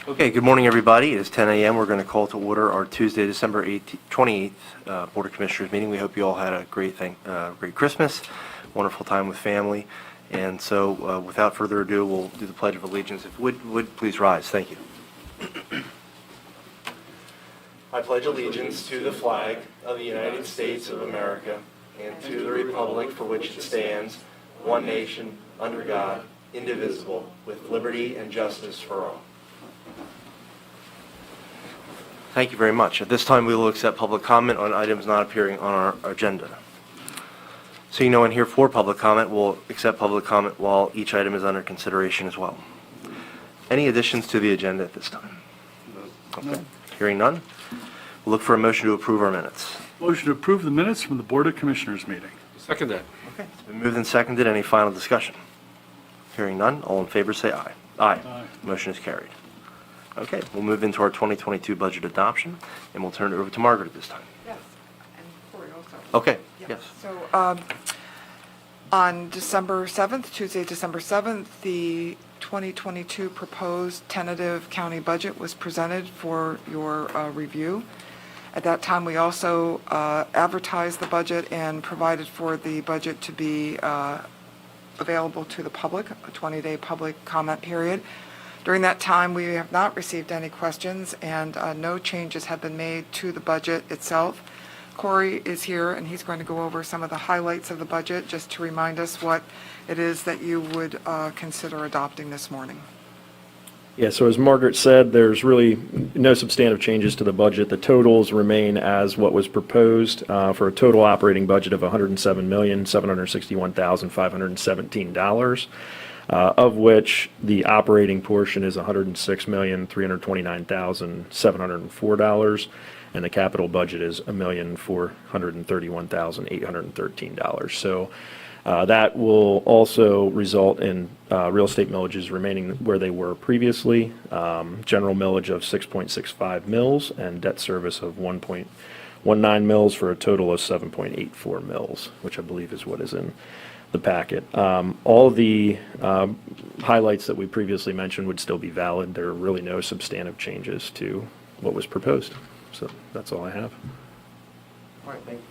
Okay, good morning, everybody. It is 10 a.m. We're going to call to order our Tuesday, December 28th Board of Commissioners meeting. We hope you all had a great Christmas, wonderful time with family. And so, without further ado, we'll do the Pledge of Allegiance. If you would please rise. Thank you. I pledge allegiance to the flag of the United States of America and to the republic for which it stands, one nation, under God, indivisible, with liberty and justice for all. Thank you very much. At this time, we will accept public comment on items not appearing on our agenda. Seeing no one here for public comment, we'll accept public comment while each item is under consideration as well. Any additions to the agenda at this time? Okay. No. Hearing none, we'll look for a motion to approve our minutes. Motion to approve the minutes from the Board of Commissioners meeting. Second that. Okay. It's been moved and seconded. Any final discussion? Hearing none, all in favor say aye. Aye. Aye. Motion is carried. Okay, we'll move into our 2022 budget adoption, and we'll turn it over to Margaret at this time. Yes, and Corey also. Okay, Yeah. yes. So on December 7th, Tuesday, December 7th, the 2022 proposed tentative county budget was presented for your review. At that time, we also advertised the budget and provided for the budget to be available to the public, a 20-day public comment period. During that time, we have not received any questions, and no changes have been made to the budget itself. Corey is here, and he's going to go over some of the highlights of the budget, just to remind us what it is that you would consider adopting this morning. Yeah, so as Margaret said, there's really no substantive changes to the budget. The totals remain as what was proposed for a total operating budget of $107,761,517. Of which the operating portion is $106,329,704, and the capital budget is $1,431,813. So that will also result in real estate millages remaining where they were previously, general millage of 6.65 mils, and debt service of 1.19 mils for a total of 7.84 mils, which I believe is what is in the packet. All the highlights that we previously mentioned would still be valid. There are really no substantive changes to what was proposed. So that's all I have. All right, thank you,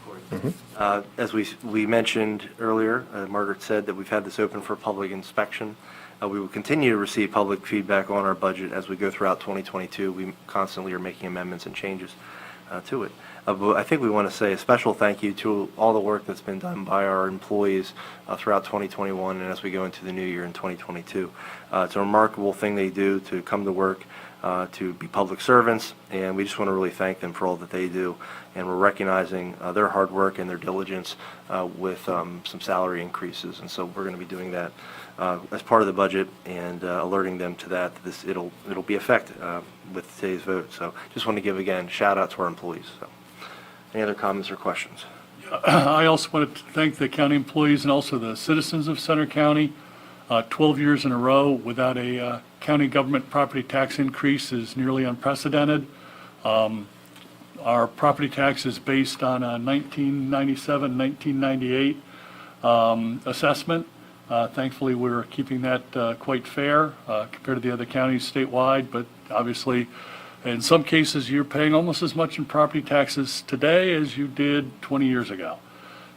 Corey. As we mentioned earlier, Margaret said that we've had this open for public inspection. We will continue to receive public feedback on our budget as we go throughout 2022. We constantly are making amendments and changes to it. But I think we want to say a special thank you to all the work that's been done by our employees throughout 2021 and as we go into the new year in 2022. It's a remarkable thing they do to come to work, to be public servants, and we just want to really thank them for all that they do. And we're recognizing their hard work and their diligence with some salary increases. And so we're going to be doing that as part of the budget and alerting them to that. It'll be effective with today's vote. So just want to give again shout out to our employees. So, any other comments or questions? I also want to thank the county employees and also the citizens of Center County. 12 years in a row without a county government property tax increase is nearly unprecedented. Our property tax is based on a 1997, 1998 assessment. Thankfully, we're keeping that quite fair compared to the other counties statewide, but obviously in some cases you're paying almost as much in property taxes today as you did 20 years ago.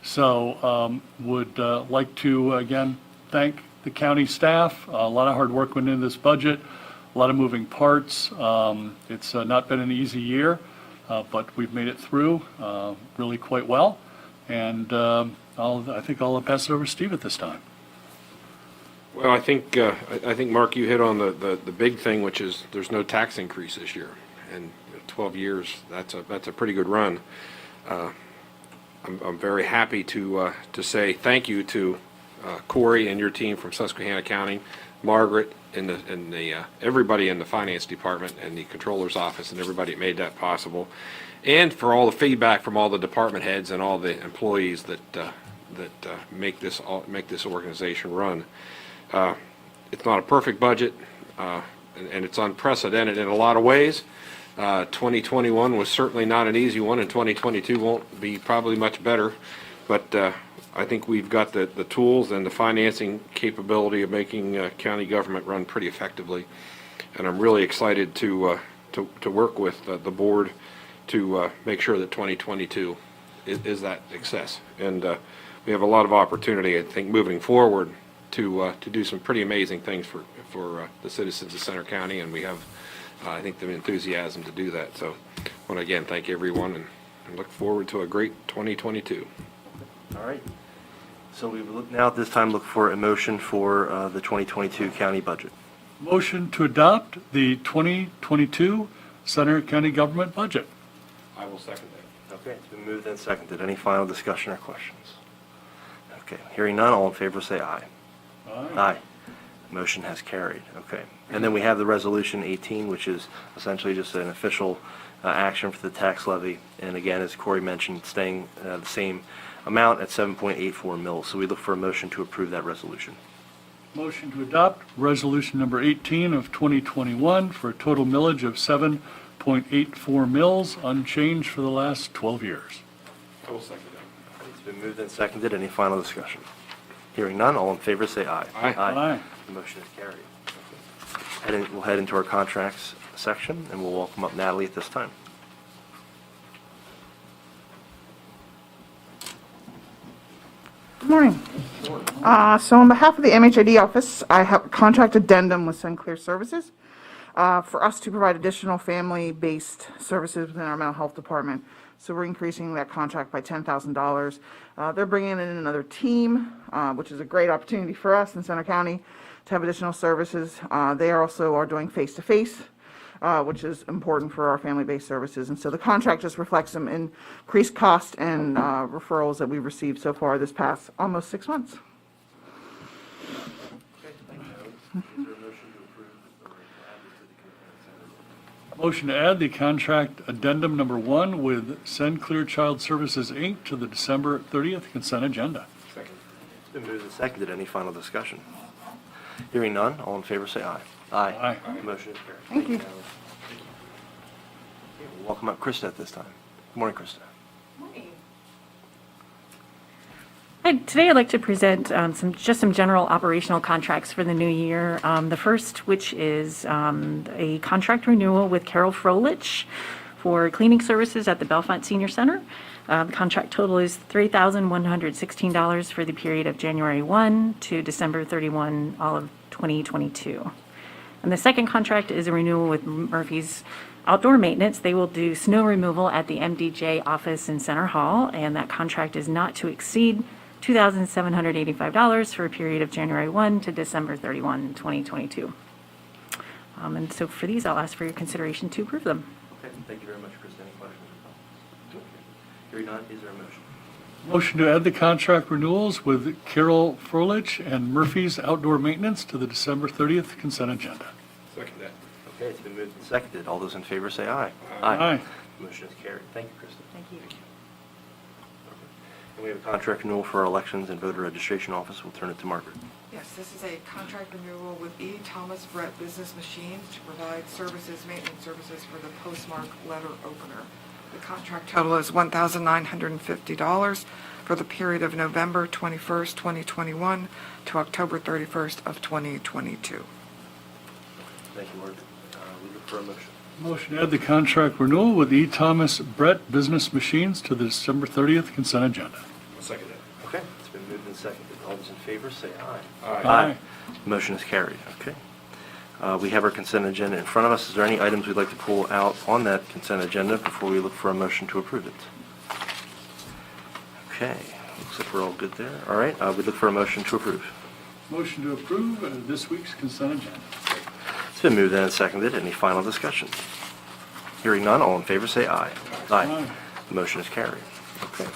So would like to again thank the county staff. A lot of hard work went into this budget, a lot of moving parts. It's not been an easy year, but we've made it through really quite well. And I think I'll pass it over to Steve at this time. Well, I think Mark, you hit on the big thing, which is there's no tax increase this year, and 12 years that's a pretty good run. I'm very happy to say thank you to Corey and your team from Susquehanna County, Margaret, and everybody in the finance department and the controller's office and everybody that made that possible, and for all the feedback from all the department heads and all the employees that make this organization run. It's not a perfect budget, and it's unprecedented in a lot of ways. 2021 was certainly not an easy one, and 2022 won't be probably much better. But I think we've got the tools and the financing capability of making county government run pretty effectively. and I'm really excited to work with the board to make sure that 2022 is that success. And we have a lot of opportunity, I think, moving forward to do some pretty amazing things for the citizens of Center County, and we have, I think, the enthusiasm to do that. So I want to again thank everyone and look forward to a great 2022. All right. So we will now at this time look for a motion for the 2022 county budget. Motion to adopt the 2022 Center County government budget. I will second that. Okay, it's been moved and seconded. Any final discussion or questions? Okay, hearing none, all in favor say aye. Aye. Motion has carried. Okay. And then we have the Resolution 18, which is essentially just an official action for the tax levy. And again, as Corey mentioned, staying the same amount at 7.84 mils. So we look for a motion to approve that resolution. Motion to adopt resolution number 18 of 2021 for a total millage of 7.84 mils, unchanged for the last 12 years. I will second that. It's been moved and seconded. Any final discussion? Hearing none, all in favor say aye. Aye. Aye. The motion is carried. We'll head into our contracts section, and we'll welcome up Natalie at this time. Good morning. So on behalf of the MHID office, I have a contract addendum with Sinclair Services for us to provide additional family-based services within our mental health department. So we're increasing that contract by $10,000. They're bringing in another team, which is a great opportunity for us in Center County to have additional services. They also are doing face-to-face, which is important for our family-based services. And so the contract just reflects some increased cost and referrals that we've received so far this past almost 6 months. Okay, thank you, Natalie. Is there a motion to approve or to add this to the consent agenda? Motion to add the contract addendum number 1 with Sinclair Child Services, Inc. to the December 30th consent agenda. Second. It's been moved and seconded. Any final discussion? Hearing none, all in favor say aye. Aye. The motion is carried. Thank you. Natalie. Okay, we'll welcome up Krista at this time. Good morning, Krista. Hi, today I'd like to present some general operational contracts for the new year. The first, which is a contract renewal with Froelich for cleaning services at the Bellefonte Senior Center. The contract total is $3,116 for the period of January 1 to December 31, all of 2022. And the second contract is a renewal with Murphy's Outdoor Maintenance. They will do snow removal at the MDJ office in Center Hall, and that contract is not to exceed $2,785 for a period of January 1 to December 31, 2022. And so for these, I'll ask for your consideration to approve them. Okay, thank you very much, Krista. Any questions or comments? Okay. Hearing none, is there a motion? Motion to add the contract renewals with Froelich and Murphy's Outdoor Maintenance to the December 30th consent agenda. Second that. Okay, it's been moved and seconded. All those in favor say aye. Aye. Motion is carried. Thank you, Krista. Thank you. And we have a contract renewal for our elections and voter registration office. We'll turn it to Margaret. Yes, this is a contract renewal with E. Thomas Brett Business Machines to provide services, maintenance services for the postmark letter opener. The contract total is $1,950 for the period of November 21st, 2021 to October 31st of 2022. Thank you, Margaret. We look for a motion. Motion to add the contract renewal with E. Thomas Brett Business Machines to the December 30th consent agenda. I'll second that. Okay, it's been moved and seconded. All those in favor say aye. Aye. Motion is carried. Okay. We have our consent agenda in front of us. Is there any items we'd like to pull out on that consent agenda before we look for a motion to approve it? Okay, looks like we're all good there. All right, we look for a motion to approve. Motion to approve this week's consent agenda. It's been moved and seconded. Any final discussion? Hearing none, all in favor say aye. Aye. The motion is carried. Okay.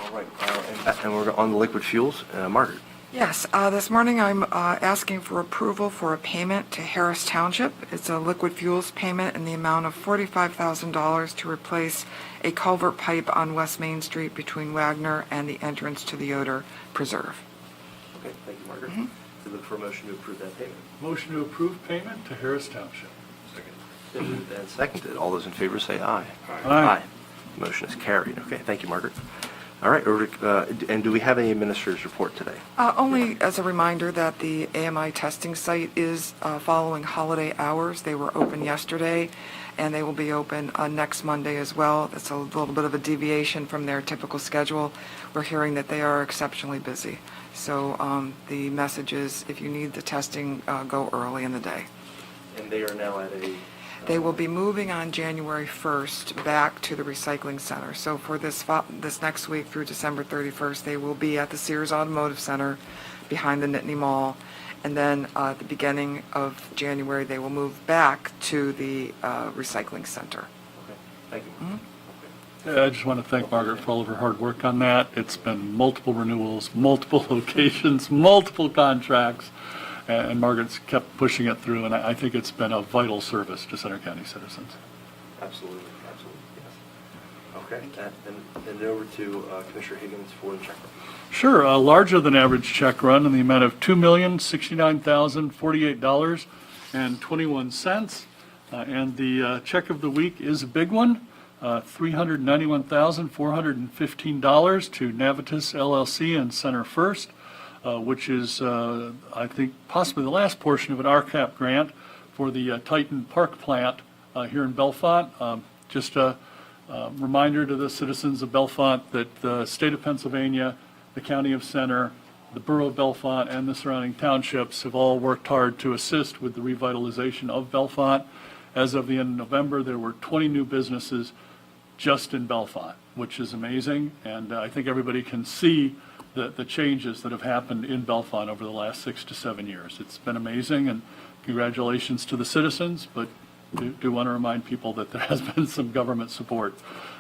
All right, and we're on the liquid fuels. Margaret. Yes, this morning I'm asking for approval for a payment to Harris Township. It's a liquid fuels payment in the amount of $45,000 to replace a culvert pipe on West Main Street between Wagner and the entrance to the Yoder Preserve. Okay, thank you, Margaret. We look for a motion to approve that payment. Motion to approve payment to Harris Township. Second. Been moved and seconded. All those in favor say aye. Aye. Motion is carried. Okay, thank you, Margaret. All right, and do we have any administrator's report today? Only as a reminder that the AMI testing site is following holiday hours. They were open yesterday, and they will be open next Monday as well. That's a little bit of a deviation from their typical schedule. We're hearing that they are exceptionally busy. So the message is, if you need the testing, go early in the day. And they are now at a... They will be moving on January 1st back to the recycling center. So for this next week through December 31st, they will be at the Sears Automotive Center behind the Nittany Mall. And then at the beginning of January, they will move back to the recycling center. Okay, thank you. Yeah, I just want to thank Margaret for all of her hard work on that. It's been multiple renewals, multiple locations, multiple contracts, and Margaret's kept pushing it through, and I think it's been a vital service to Center County citizens. Absolutely, yes. Okay, then over to Commissioner Higgins for the check run. Sure, a larger than average check run in the amount of $2,069,048.21. And the check of the week is a big one, $391,415 to Navitas LLC and Center First, which is, I think, possibly the last portion of an RCAP grant for the Titan Park plant here in Bellefonte. Just a reminder to the citizens of Bellefonte that the state of Pennsylvania, the county of Center, the borough of Bellefonte, and the surrounding townships have all worked hard to assist with the revitalization of Bellefonte. As of the end of November, there were 20 new businesses just in Bellefonte, which is amazing, and I think everybody can see the changes that have happened in Bellefonte over the last 6 to 7 years. It's been amazing, and congratulations to the citizens, but do want to remind people that there has been some government support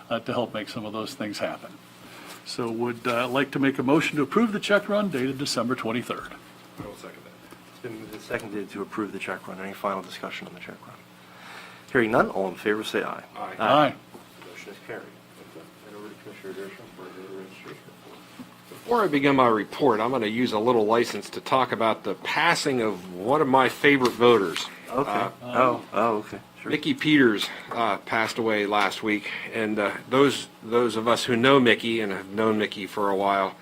to help make some of those things happen. So would like to make a motion to approve the check run dated December 23rd. I will second that. It's been moved and seconded to approve the check run. Any final discussion on the check run? Hearing none, all in favor say aye. Aye. Aye. Motion is carried. And over to Commissioner Dershowitz for the registration report. Before I begin my report, I'm going to use a little license to talk about the passing of one of my favorite voters. Okay. Okay. Sure. Mickey Peters passed away last week, and those of us who know Mickey and have known Mickey for a while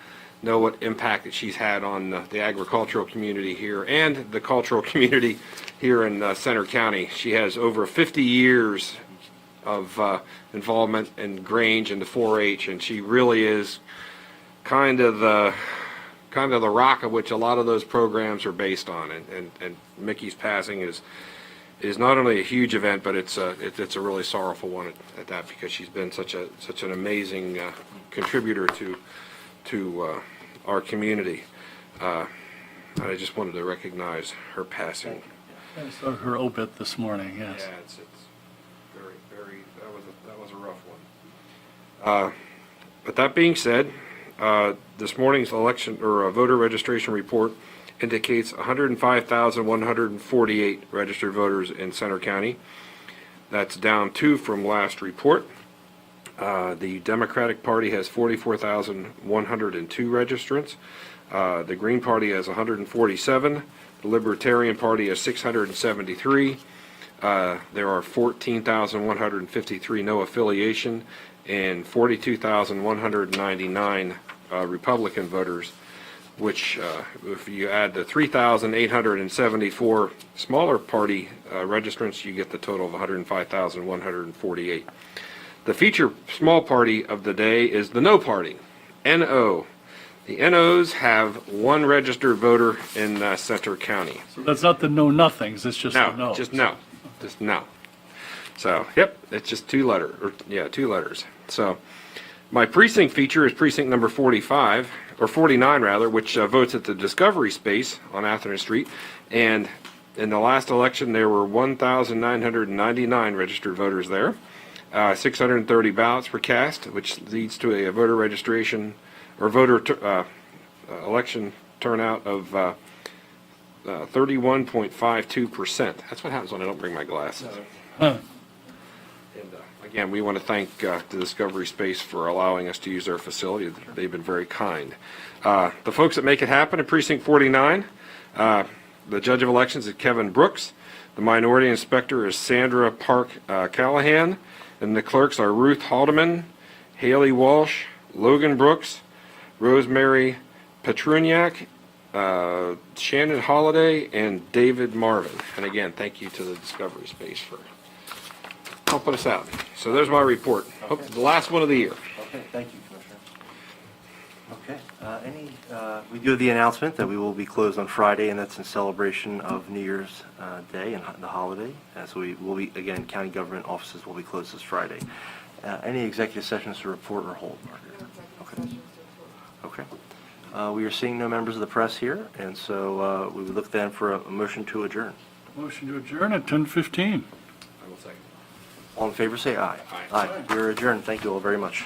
know what impact that she's had on the agricultural community here and the cultural community here in Center County. She has over 50 years of involvement in Grange and the 4-H, and she really is kind of the rock of which a lot of those programs are based on. And Mickey's passing is not only a huge event, but it's a really sorrowful one at that, because she's been such an amazing contributor to our community. I just wanted to recognize her passing. I saw her obit this morning, yes. Yeah, it's very that was a rough one. But that being said, this morning's election or voter registration report indicates 105,148 registered voters in Center County. That's down 2 from last report. The Democratic Party has 44,102 registrants. The Green Party has 147. The Libertarian Party has 673. There are 14,153 no affiliation and 42,199 Republican voters, which if you add the 3,874 smaller party registrants, you get the total of 105,148. The feature small party of the day is the No Party, NO. The NOs have 1 registered voter in Center County. So that's not the know-nothings, it's just the No, no's. just no. Just no. So, yep, it's just 2 letters. So, my precinct feature is precinct number 45, or 49 rather, which votes at the Discovery Space on Atherton Street. And in the last election, there were 1,999 registered voters there. 630 ballots were cast, which leads to a voter registration or election turnout of 31.52%. That's what happens when I don't bring my glasses. Huh. And again, we want to thank the Discovery Space for allowing us to use their facility. They've been very kind. The folks that make it happen in Precinct 49, the Judge of Elections is Kevin Brooks. The Minority Inspector is Sandra Park Callahan. And the clerks are Ruth Haldeman, Haley Walsh, Logan Brooks, Rosemary Petruniak, Shannon Holiday, and David Marvin. And again, thank you to the Discovery Space for helping us out. So there's my report. Hope the last one of the year. Okay, thank you, Commissioner. Okay, we do have the announcement that we will be closed on Friday, and that's in celebration of New Year's Day and the holiday. So we will be, again, county government offices will be closed this Friday. Any executive sessions to report or hold, Margaret? Okay. We are seeing no members of the press here, and so we would look then for a motion to adjourn. Motion to adjourn at 10:15. I will second. All in favor, say aye. Aye. We're adjourned. Thank you all very much.